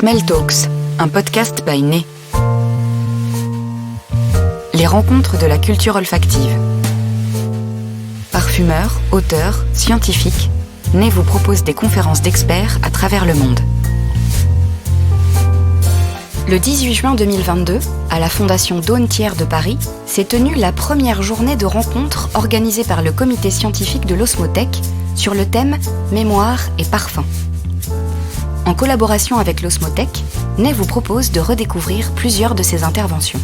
Smell Talks, un podcast by Né. Les rencontres de la culture olfactive. Parfumeurs, auteurs, scientifiques, Né vous propose des conférences d'experts à travers le monde. Le 18 juin 2022, à la Fondation Dawn Thiers de Paris, s'est tenue la première journée de rencontres organisée par le comité scientifique de l'Osmothèque sur le thème « Mémoire et parfum ». En collaboration avec l'Osmothèque, Né vous propose de redécouvrir plusieurs de ses interventions.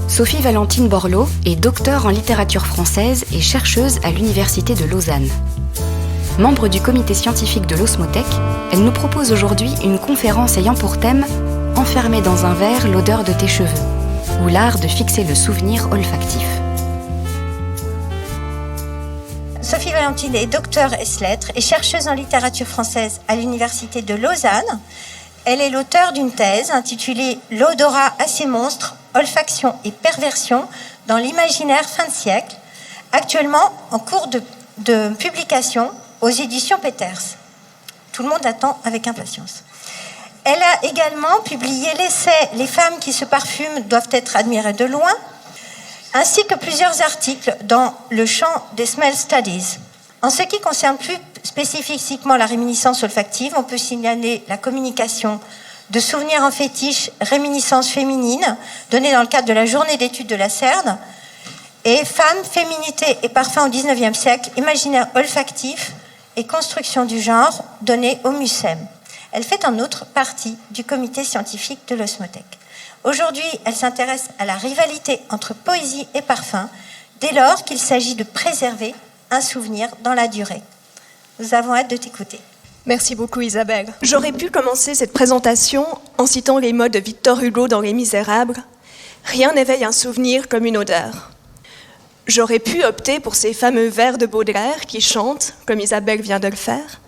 Sophie Valentine Borloo est docteure en littérature française et chercheuse à l'Université de Lausanne. Membre du comité scientifique de l'Osmothèque, elle nous propose aujourd'hui une conférence ayant pour thème « Enfermer dans un verre l'odeur de tes cheveux » ou l'art de fixer le souvenir olfactif. Sophie Valentine est docteure ès-lettres et chercheuse en littérature française à l'Université de Lausanne. Elle est l'auteure d'une thèse intitulée « L'odorat à ses monstres, olfaction et perversion dans l'imaginaire fin de siècle », actuellement en cours de publication aux éditions Peters. Tout le monde attend avec impatience. Elle a également publié l'essai « Les femmes qui se parfument doivent être admirées de loin », ainsi que plusieurs articles dans le champ des Smell Studies. En ce qui concerne plus spécifiquement la réminiscence olfactive, on peut signaler la communication de souvenirs en fétiche réminiscence féminine, donnée dans le cadre de la journée d'études de la CERN, et Femmes, féminité et parfum au XIXe siècle, imaginaire olfactif et construction du genre, donnée au MUSEM. Elle fait en outre partie du comité scientifique de l'Osmothèque. Aujourd'hui, elle s'intéresse à la rivalité entre poésie et parfum, dès lors qu'il s'agit de préserver un souvenir dans la durée. Nous avons hâte de t'écouter. Merci beaucoup Isabelle. J'aurais pu commencer cette présentation en citant les mots de Victor Hugo dans Les Misérables. Rien n'éveille un souvenir comme une odeur. J'aurais pu opter pour ces fameux vers de Baudelaire qui chantent, comme Isabelle vient de le faire,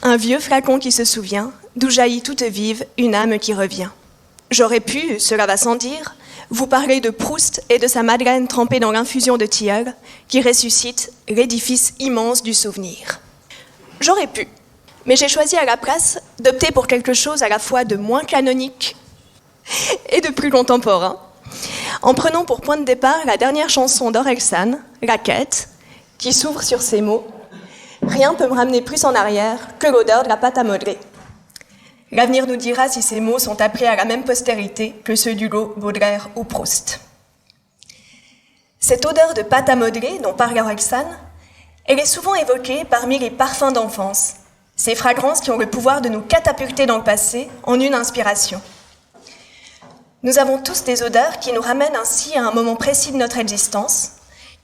un vieux flacon qui se souvient, d'où jaillit toute vive une âme qui revient. J'aurais pu, cela va sans dire, vous parler de Proust et de sa madeleine trempée dans l'infusion de tilleul qui ressuscite l'édifice immense du souvenir. J'aurais pu, mais j'ai choisi à la place d'opter pour quelque chose à la fois de moins canonique et de plus contemporain, en prenant pour point de départ la dernière chanson d'Orelsan, La Quête, qui s'ouvre sur ces mots « Rien ne peut me ramener plus en arrière que l'odeur de la pâte à modeler ». L'avenir nous dira si ces mots sont appelés à la même postérité que ceux d'Hugo, Baudelaire ou Proust. Cette odeur de pâte à modeler dont parle Orelsan, elle est souvent évoquée parmi les parfums d'enfance, ces fragrances qui ont le pouvoir de nous catapulter dans le passé en une inspiration. Nous avons tous des odeurs qui nous ramènent ainsi à un moment précis de notre existence,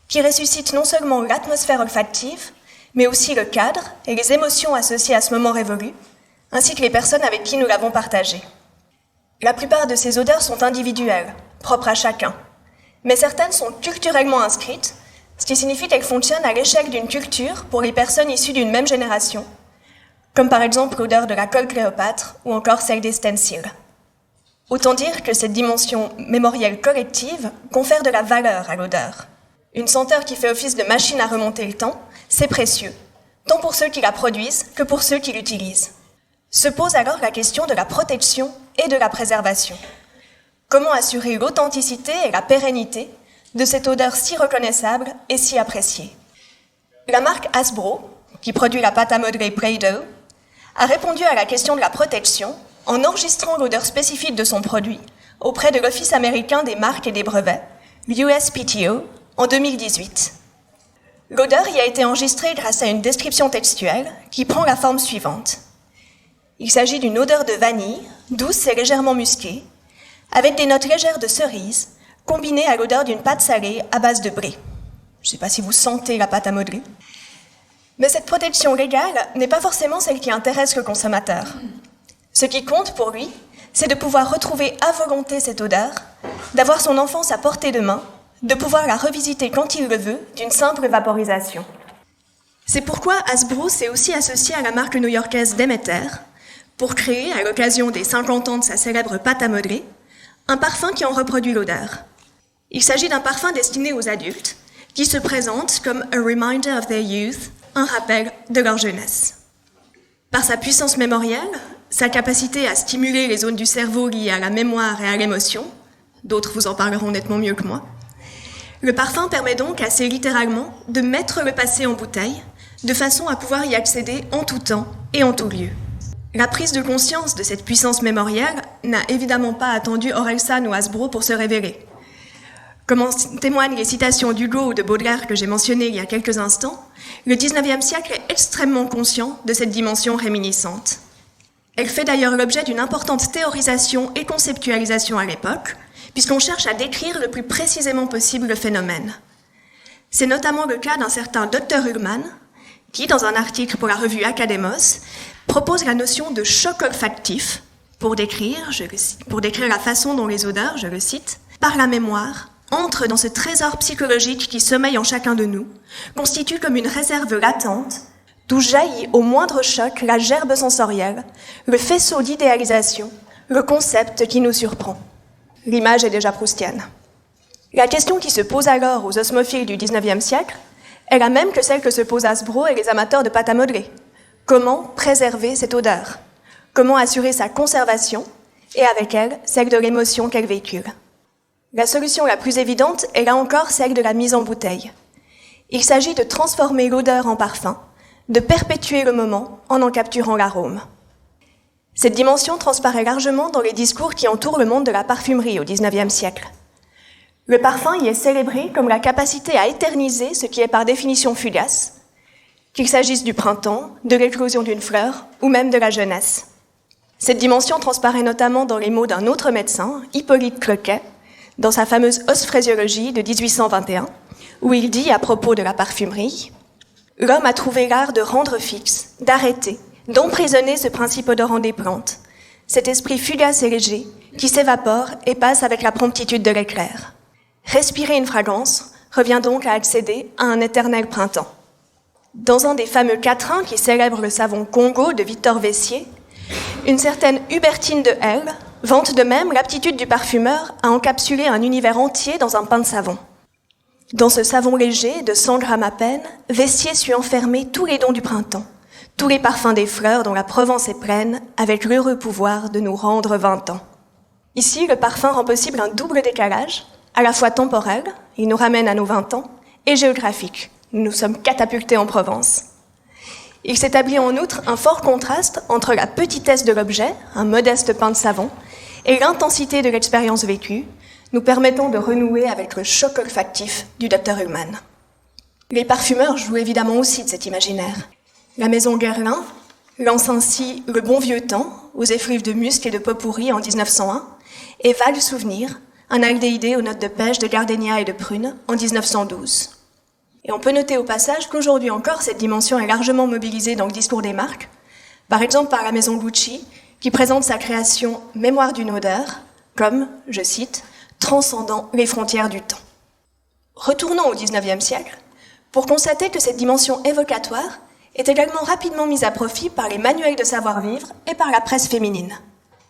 qui ressuscitent non seulement l'atmosphère olfactive, mais aussi le cadre et les émotions associées à ce moment révolu, ainsi que les personnes avec qui nous l'avons partagé. La plupart de ces odeurs sont individuelles, propres à chacun, mais certaines sont culturellement inscrites, ce qui signifie qu'elles fonctionnent à l'échelle d'une culture pour les personnes issues d'une même génération, comme par exemple l'odeur de la colle Cléopâtre ou encore celle des stencils. Autant dire que cette dimension mémorielle collective confère de la valeur à l'odeur. Une senteur qui fait office de machine à remonter le temps, c'est précieux, tant pour ceux qui la produisent que pour ceux qui l'utilisent. Se pose alors la question de la protection et de la préservation. Comment assurer l'authenticité et la pérennité de cette odeur si reconnaissable et si appréciée? La marque Hasbro, qui produit la pâte à modeler Play-Doh, a répondu à la question de la protection en enregistrant l'odeur spécifique de son produit auprès de l'Office américain des marques et des brevets, l'USPTO, en 2018. L'odeur y a été enregistrée grâce à une description textuelle qui prend la forme suivante. Il s'agit d'une odeur de vanille, douce et légèrement musquée, avec des notes légères de cerise, combinées à l'odeur d'une pâte salée à base de blé. Je ne sais pas si vous sentez la pâte à modeler. Mais cette protection légale n'est pas forcément celle qui intéresse le consommateur. Ce qui compte pour lui, c'est de pouvoir retrouver à volonté cette odeur, d'avoir son enfance à portée de main, de pouvoir la revisiter quand il le veut, d'une simple vaporisation. C'est pourquoi Hasbro s'est aussi associé à la marque new-yorkaise Demeter, pour créer, à l'occasion des 50 ans de sa célèbre pâte à modeler, un parfum qui en reproduit l'odeur. Il s'agit d'un parfum destiné aux adultes, qui se présente comme « a reminder of their youth », un rappel de leur jeunesse. Par sa puissance mémorielle, sa capacité à stimuler les zones du cerveau liées à la mémoire et à l'émotion, d'autres vous en parleront nettement mieux que moi. Le parfum permet donc assez littéralement de mettre le passé en bouteille, de façon à pouvoir y accéder en tout temps et en tout lieu. La prise de conscience de cette puissance mémorielle n'a évidemment pas attendu Orelsan ou Hasbro pour se révéler. Comme en témoignent les citations d'Hugo ou de Baudelaire que j'ai mentionnées il y a quelques instants, le XIXe siècle est extrêmement conscient de cette dimension réminiscente. Elle fait d'ailleurs l'objet d'une importante théorisation et conceptualisation à l'époque, puisqu'on cherche à décrire le plus précisément possible le phénomène. C'est notamment le cas d'un certain Dr. Ullmann, qui, dans un article pour la revue Academos, propose la notion de choc olfactif pour décrire la façon dont les odeurs, je le cite, par la mémoire, entrent dans ce trésor psychologique qui sommeille en chacun de nous, constitue comme une réserve latente, d'où jaillit au moindre choc la gerbe sensorielle, le faisceau d'idéalisation, le concept qui nous surprend. L'image est déjà proustienne. La question qui se pose alors aux osmophiles du XIXe siècle est la même que celle que se posent Hasbro et les amateurs de pâte à modeler. Comment préserver cette odeur? Comment assurer sa conservation et avec elle, celle de l'émotion qu'elle véhicule? La solution la plus évidente est là encore celle de la mise en bouteille. Il s'agit de transformer l'odeur en parfum, de perpétuer le moment en capturant l'arôme. Cette dimension transparaît largement dans les discours qui entourent le monde de la parfumerie au XIXe siècle. Le parfum y est célébré comme la capacité à éterniser ce qui est par définition fugace, qu'il s'agisse du printemps, de l'éclosion d'une fleur ou même de la jeunesse. Cette dimension transparaît notamment dans les mots d'un autre médecin, Hippolyte Cloquet, dans sa fameuse Osphrésiologie de 1821, où il dit à propos de la parfumerie « L'homme a trouvé l'art de rendre fixe, d'arrêter, d'emprisonner ce principe odorant des plantes, cet esprit fugace et léger qui s'évapore et passe avec la promptitude de l'éclair. Respirer une fragrance revient donc à accéder à un éternel printemps. » Dans un des fameux quatrains qui célèbre le savon Congo de Victor Vessier, une certaine Hubertine de Hell vante de même l'aptitude du parfumeur à encapsuler un univers entier dans un pain de savon. Dans ce savon léger, de 100 grammes à peine, Vessier sut enfermer tous les dons du printemps, tous les parfums des fleurs dont la Provence est pleine, avec l'heureux pouvoir de nous rendre 20 ans. Ici, le parfum rend possible un double décalage, à la fois temporel, il nous ramène à nos 20 ans, et géographique, nous nous sommes catapultés en Provence. Il s'établit en outre un fort contraste entre la petitesse de l'objet, un modeste pain de savon, et l'intensité de l'expérience vécue, nous permettant de renouer avec le choc olfactif du Dr. Ullmann. Les parfumeurs jouent évidemment aussi de cet imaginaire. La maison Guerlain lance ainsi Le bon vieux temps, aux effluves de musc et de pot-pourri en 1901, et Vague souvenir, un aldéhydé aux notes de pêche, de gardénia et de prune en 1912. Et on peut noter au passage qu'aujourd'hui encore, cette dimension est largement mobilisée dans le discours des marques, par exemple par la maison Gucci, qui présente sa création « Mémoire d'une odeur » comme, je cite, « transcendant les frontières du temps ». Retournons au XIXe siècle pour constater que cette dimension évocatoire est également rapidement mise à profit par les manuels de savoir-vivre et par la presse féminine.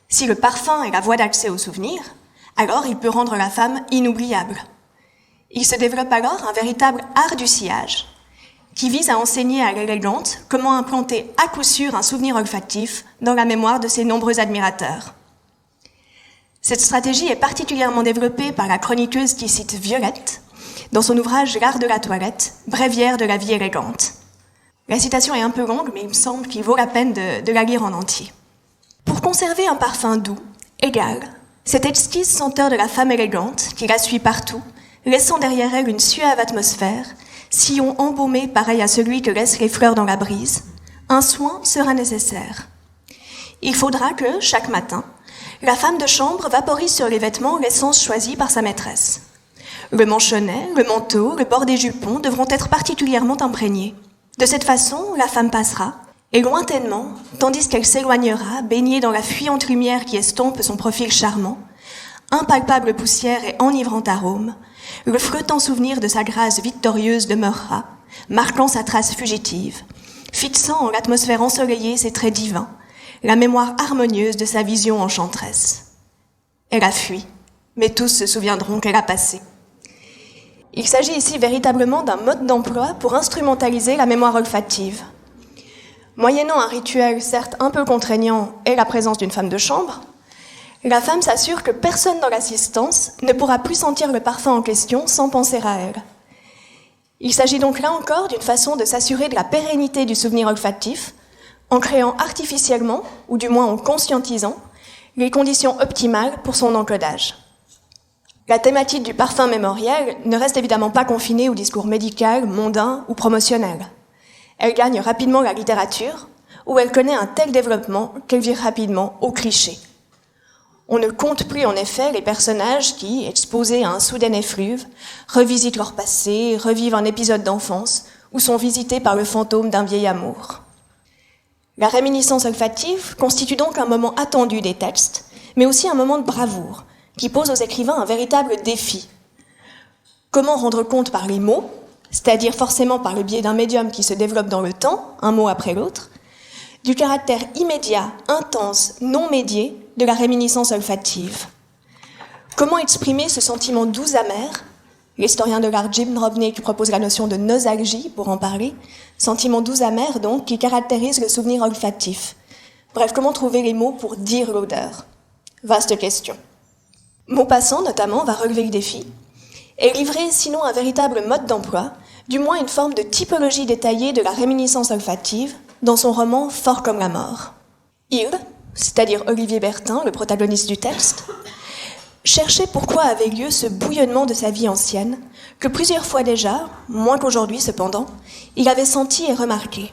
Si le parfum est la voie d'accès au souvenir, alors il peut rendre la femme inoubliable. Il se développe alors un véritable art du sillage, qui vise à enseigner à l'élégante comment implanter à coup sûr un souvenir olfactif dans la mémoire de ses nombreux admirateurs. Cette stratégie est particulièrement développée par la chroniqueuse qui cite Violette dans son ouvrage L'art de la toilette, bréviaire de la vie élégante. La citation est un peu longue, mais il me semble qu'il vaut la peine de la lire en entier. Pour conserver un parfum doux, égal, cette exquise senteur de la femme élégante qui la suit partout, laissant derrière elle une suave atmosphère, sillon embaumé pareil à celui que laissent les fleurs dans la brise, un soin sera nécessaire. Il faudra que, chaque matin, la femme de chambre vaporise sur les vêtements l'essence choisie par sa maîtresse. Le manchonnet, le manteau, le bord des jupons devront être particulièrement imprégnés. De cette façon, la femme passera, et lointainement, tandis qu'elle s'éloignera, baignée dans la fuyante lumière qui estompe son profil charmant, impalpable poussière et enivrant arôme, le flottant souvenir de sa grâce victorieuse demeurera, marquant sa trace fugitive, fixant en l'atmosphère ensoleillée ses traits divins, la mémoire harmonieuse de sa vision enchanteresse. Elle a fui, mais tous se souviendront qu'elle a passé. Il s'agit ici véritablement d'un mode d'emploi pour instrumentaliser la mémoire olfactive. Moyennant un rituel certes un peu contraignant et la présence d'une femme de chambre, la femme s'assure que personne dans l'assistance ne pourra plus sentir le parfum en question sans penser à elle. Il s'agit donc là encore d'une façon de s'assurer de la pérennité du souvenir olfactif en créant artificiellement, ou du moins en conscientisant, les conditions optimales pour son encodage. La thématique du parfum mémoriel ne reste évidemment pas confinée au discours médical, mondain ou promotionnel. Elle gagne rapidement la littérature, où elle connaît un tel développement qu'elle vire rapidement au cliché. On ne compte plus en effet les personnages qui, exposés à un soudain effluve, revisitent leur passé, revivent un épisode d'enfance ou sont visités par le fantôme d'un vieil amour. La réminiscence olfactive constitue donc un moment attendu des textes, mais aussi un moment de bravoure, qui pose aux écrivains un véritable défi. Comment rendre compte par les mots, c'est-à-dire forcément par le biais d'un médium qui se développe dans le temps, un mot après l'autre, du caractère immédiat, intense, non médié de la réminiscence olfactive. Comment exprimer ce sentiment doux-amer? L'historien de l'art Jim Drobnik propose la notion de nosalgie pour en parler, sentiment doux-amer donc qui caractérise le souvenir olfactif. Bref, comment trouver les mots pour dire l'odeur? Vaste question. Maupassant, notamment, va relever le défi et livrer sinon un véritable mode d'emploi, du moins une forme de typologie détaillée de la réminiscence olfactive dans son roman Fort comme la mort. Il, c'est-à-dire Olivier Bertin, le protagoniste du texte, cherchait pourquoi avait lieu ce bouillonnement de sa vie ancienne, que plusieurs fois déjà, moins qu'aujourd'hui cependant, il avait senti et remarqué.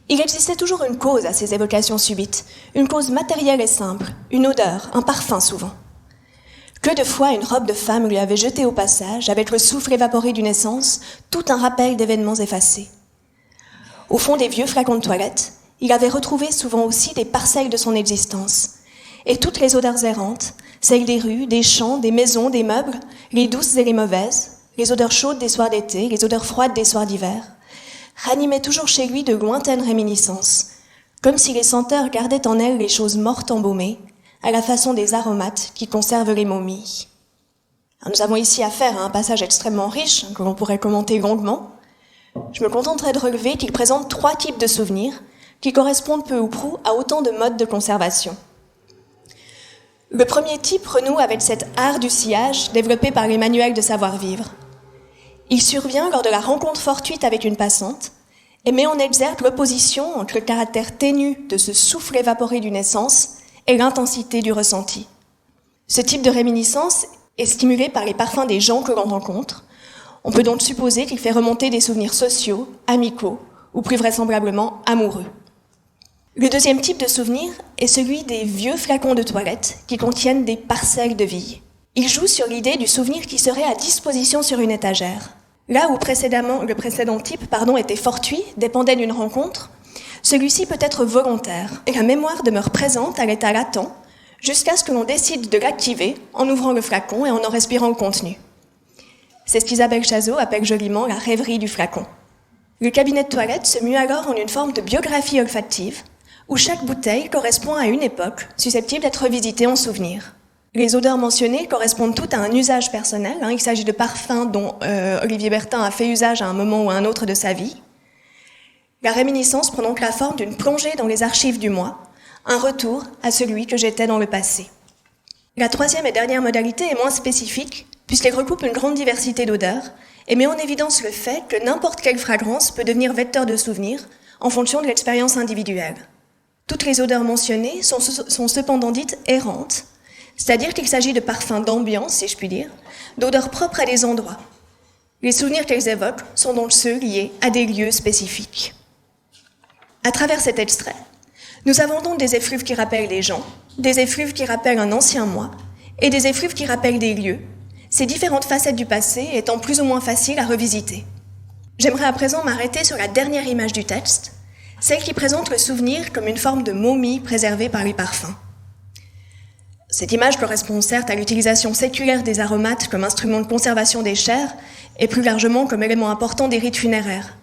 Il existait toujours une cause à ces évocations subites, une cause matérielle et simple, une odeur, un parfum souvent. Que de fois une robe de femme lui avait jeté au passage, avec le souffle évaporé d'une essence, tout un rappel d'événements effacés. Au fond des vieux flacons de toilette, il avait retrouvé souvent aussi des parcelles de son existence. Et toutes les odeurs errantes, celles des rues, des champs, des maisons, des meubles, les douces et les mauvaises, les odeurs chaudes des soirs d'été, les odeurs froides des soirs d'hiver, ranimaient toujours chez lui de lointaines réminiscences, comme si les senteurs gardaient en elles les choses mortes embaumées, à la façon des aromates qui conservent les momies. Alors nous avons ici affaire à un passage extrêmement riche, que l'on pourrait commenter longuement. Je me contenterai de relever qu'il présente 3 types de souvenirs qui correspondent peu ou prou à autant de modes de conservation. Le premier type renoue avec cet art du sillage développé par les manuels de savoir-vivre. Il survient lors de la rencontre fortuite avec une passante et met en exergue l'opposition entre le caractère ténu de ce souffle évaporé d'une essence et l'intensité du ressenti. Ce type de réminiscence est stimulé par les parfums des gens que l'on rencontre. On peut donc supposer qu'il fait remonter des souvenirs sociaux, amicaux ou plus vraisemblablement amoureux. Le deuxième type de souvenir est celui des vieux flacons de toilette qui contiennent des parcelles de vie. Il joue sur l'idée du souvenir qui serait à disposition sur une étagère. Là où le précédent type était fortuit, dépendait d'une rencontre, celui-ci peut être volontaire et la mémoire demeure présente à l'état latent jusqu'à ce que l'on décide de l'activer en ouvrant le flacon et en respirant le contenu. C'est ce qu'Isabelle Chazot appelle joliment la rêverie du flacon. Le cabinet de toilette se mue alors en une forme de biographie olfactive où chaque bouteille correspond à une époque susceptible d'être revisitée en souvenir. Les odeurs mentionnées correspondent toutes à un usage personnel. Il s'agit de parfums dont Olivier Bertin a fait usage à un moment ou à un autre de sa vie. La réminiscence prend donc la forme d'une plongée dans les archives du moi, un retour à celui que j'étais dans le passé. La troisième et dernière modalité est moins spécifique, puisqu'elle recoupe une grande diversité d'odeurs et met en évidence le fait que n'importe quelle fragrance peut devenir vecteur de souvenirs en fonction de l'expérience individuelle. Toutes les odeurs mentionnées sont cependant dites errantes, c'est-à-dire qu'il s'agit de parfums d'ambiance, si je puis dire, d'odeurs propres à des endroits. Les souvenirs qu'elles évoquent sont donc ceux liés à des lieux spécifiques. À travers cet extrait, nous avons donc des effluves qui rappellent des gens, des effluves qui rappellent un ancien moi, et des effluves qui rappellent des lieux, ces différentes facettes du passé étant plus ou moins faciles à revisiter. J'aimerais à présent m'arrêter sur la dernière image du texte, celle qui présente le souvenir comme une forme de momie préservée par les parfums. Cette image correspond certes à l'utilisation séculaire des aromates comme instrument de conservation des chairs et plus largement comme élément important des rites funéraires.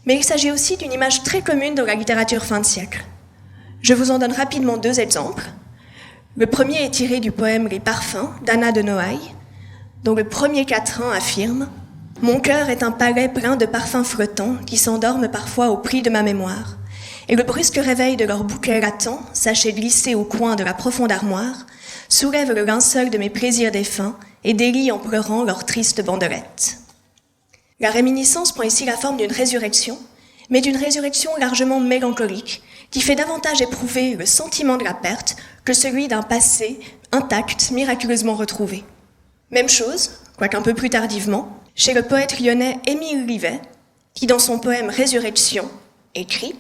Mais il s'agit aussi d'une image très commune dans la littérature fin de siècle. Je vous en donne rapidement 2 exemples. Le premier est tiré du poème Les Parfums d'Anna de Noailles, dont le premier quatrain affirme « Mon cœur est un palais plein de parfums flottants qui s'endorment parfois au pli de ma mémoire, et le brusque réveil de leur bouquet latent, sachet glissé au coin de la profonde armoire, soulève le linceul de mes plaisirs défunts et délie en pleurant leur triste bandelette. La réminiscence prend ici la forme d'une résurrection, mais d'une résurrection largement mélancolique, qui fait davantage éprouver le sentiment de la perte que celui d'un passé intact, miraculeusement retrouvé. Même chose, quoique un peu plus tardivement, chez le poète lyonnais Émile Livet, qui dans son poème Résurrection écrit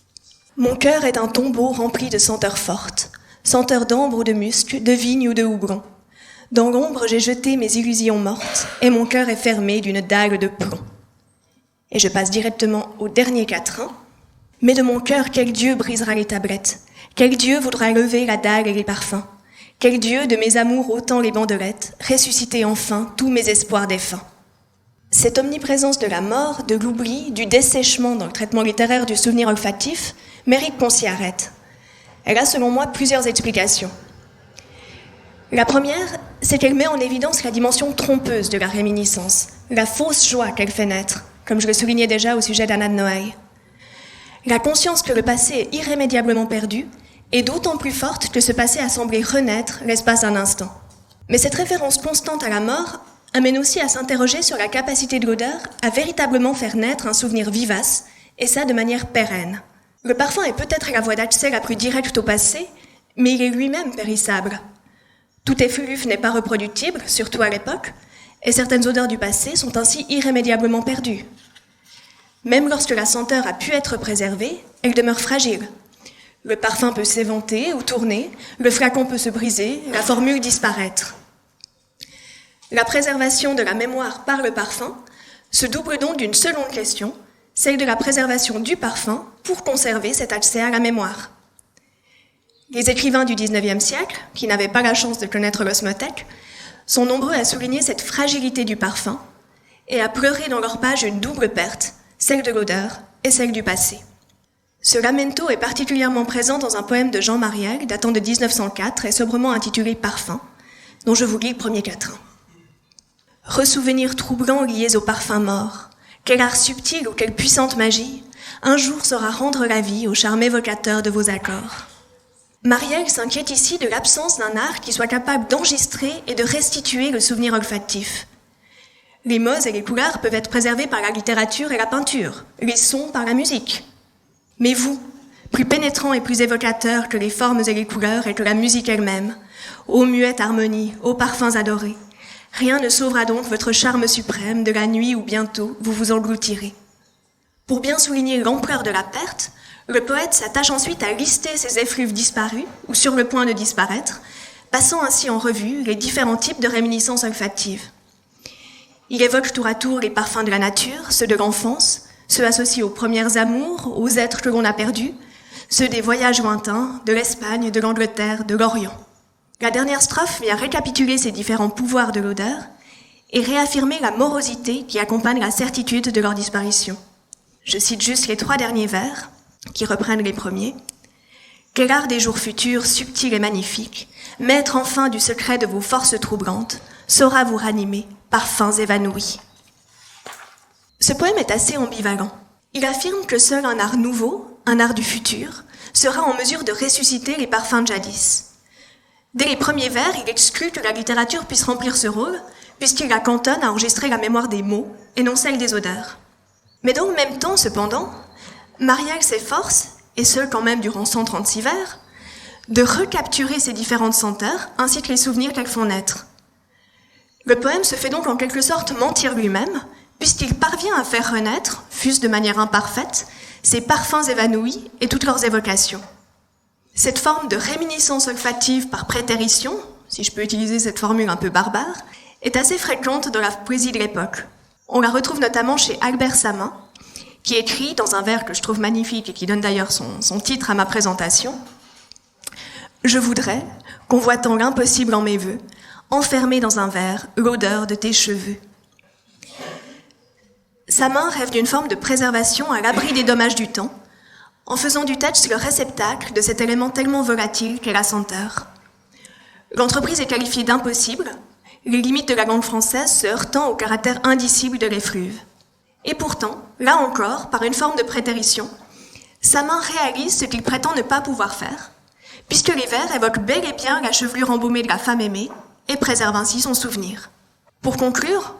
« Mon cœur est un tombeau rempli de senteurs fortes, senteurs d'ambre ou de musc, de vigne ou de houblon. Dans l'ombre, j'ai jeté mes illusions mortes, et mon cœur est fermé d'une dague de plomb. » Et je passe directement au dernier quatrain. « Mais de mon cœur, quel Dieu brisera les tablettes? Quel Dieu voudra lever la dague et les parfums? Quel Dieu de mes amours ôtant les bandelettes, ressusciter enfin tous mes espoirs défunts ?» Cette omniprésence de la mort, de l'oubli, du dessèchement dans le traitement littéraire du souvenir olfactif mérite qu'on s'y arrête. Elle a, selon moi, plusieurs explications. La première, c'est qu'elle met en évidence la dimension trompeuse de la réminiscence, la fausse joie qu'elle fait naître, comme je le soulignais déjà au sujet d'Anna de Noailles. La conscience que le passé est irrémédiablement perdu est d'autant plus forte que ce passé a semblé renaître l'espace d'un instant. Mais cette référence constante à la mort amène aussi à s'interroger sur la capacité de l'odeur à véritablement faire naître un souvenir vivace, et ça de manière pérenne. Le parfum est peut-être la voie d'accès la plus directe au passé, mais il est lui-même périssable. Tout effluve n'est pas reproductible, surtout à l'époque, et certaines odeurs du passé sont ainsi irrémédiablement perdues. Même lorsque la senteur a pu être préservée, elle demeure fragile. Le parfum peut s'éventer ou tourner, le flacon peut se briser, la formule disparaître. La préservation de la mémoire par le parfum se double donc d'une seconde question, celle de la préservation du parfum pour conserver cet accès à la mémoire. Les écrivains du XIXe siècle, qui n'avaient pas la chance de connaître l'osmothèque, sont nombreux à souligner cette fragilité du parfum et à pleurer dans leurs pages une double perte, celle de l'odeur et celle du passé. Ce lamento est particulièrement présent dans un poème de Jean Mariel datant de 1904 et sobrement intitulé « Parfum », dont je vous lis le premier quatrain. Ressouvenirs troublants liés au parfum mort, quel art subtil ou quelle puissante magie, un jour saura rendre la vie au charme évocateur de vos accords. Mariel s'inquiète ici de l'absence d'un art qui soit capable d'enregistrer et de restituer le souvenir olfactif. Les mots et les couleurs peuvent être préservés par la littérature et la peinture, les sons par la musique. Mais vous, plus pénétrant et plus évocateur que les formes et les couleurs et que la musique elle-même, ô muette harmonie, ô parfums adorés, rien ne sauvera donc votre charme suprême de la nuit où bientôt vous vous engloutirez. Pour bien souligner l'ampleur de la perte, le poète s'attache ensuite à lister ces effluves disparus ou sur le point de disparaître, passant ainsi en revue les différents types de réminiscences olfactives. Il évoque tour à tour les parfums de la nature, ceux de l'enfance, ceux associés aux premières amours, aux êtres que l'on a perdus, ceux des voyages lointains, de l'Espagne, de l'Angleterre, de l'Orient. La dernière strophe vient récapituler ces différents pouvoirs de l'odeur et réaffirmer la morosité qui accompagne la certitude de leur disparition. Je cite juste les 3 derniers vers, qui reprennent les premiers. « Quel art des jours futurs, subtil et magnifique, maître enfin du secret de vos forces troublantes, saura vous ranimer, parfums évanouis. » Ce poème est assez ambivalent. Il affirme que seul un art nouveau, un art du futur, sera en mesure de ressusciter les parfums de jadis. Dès les premiers vers, il exclut que la littérature puisse remplir ce rôle, puisqu'il la cantonne à enregistrer la mémoire des mots et non celle des odeurs. Mais dans le même temps, cependant, Mariel s'efforce, et ce quand même durant 136 vers, de recapturer ces différentes senteurs ainsi que les souvenirs qu'elles font naître. Le poème se fait donc en quelque sorte mentir lui-même, puisqu'il parvient à faire renaître, fût-ce de manière imparfaite, ces parfums évanouis et toutes leurs évocations. Cette forme de réminiscence olfactive par prétérition, si je peux utiliser cette formule un peu barbare, est assez fréquente dans la poésie de l'époque. On la retrouve notamment chez Albert Samin, qui écrit dans un vers que je trouve magnifique et qui donne d'ailleurs son titre à ma présentation. « Je voudrais, convoitant l'impossible en mes vœux, enfermer dans un verre l'odeur de tes cheveux. » Samin rêve d'une forme de préservation à l'abri des dommages du temps, en faisant du texte le réceptacle de cet élément tellement volatile qu'est la senteur. L'entreprise est qualifiée d'impossible, les limites de la langue française se heurtant au caractère indicible de l'effluve. Et pourtant, là encore, par une forme de prétérition, sa main réalise ce qu'il prétend ne pas pouvoir faire, puisque les vers évoquent bel et bien la chevelure embaumée de la femme aimée et préservent ainsi son souvenir. Pour conclure,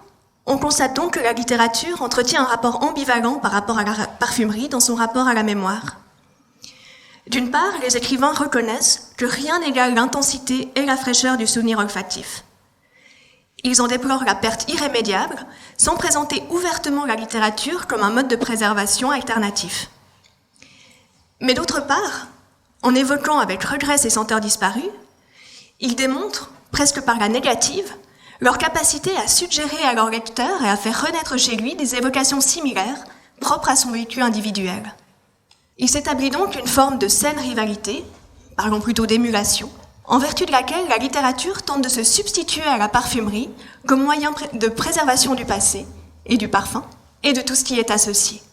on constate donc que la littérature entretient un rapport ambivalent par rapport à la parfumerie dans son rapport à la mémoire. D'une part, les écrivains reconnaissent que rien n'égale l'intensité et la fraîcheur du souvenir olfactif. Ils en déplorent la perte irrémédiable, sans présenter ouvertement la littérature comme un mode de préservation alternatif. Mais d'autre part, en évoquant avec regret ces senteurs disparus, ils démontrent, presque par la négative, leur capacité à suggérer à leur lecteur et à faire renaître chez lui des évocations similaires, propres à son vécu individuel. Il s'établit donc une forme de saine rivalité, parlons plutôt d'émulation, en vertu de laquelle la littérature tente de se substituer à la parfumerie comme moyen de préservation du passé et du parfum et de tout ce qui est associé.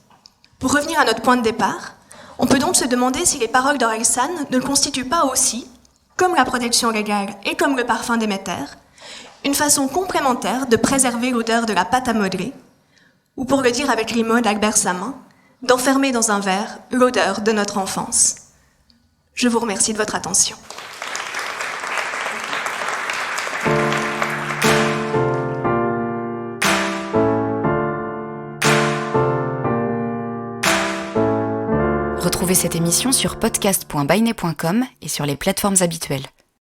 Pour revenir à notre point de départ, on peut donc se demander si les paroles d'Orelsan ne constituent pas aussi, comme la protection légale et comme le parfum Déméter, une façon complémentaire de préserver l'odeur de la pâte à modeler, ou pour le dire avec les mots d'Albert Samin, d'enfermer dans un verre l'odeur de notre enfance. Je vous remercie de votre attention. Retrouvez cette émission sur podcast.bainet.com et sur les plateformes habituelles.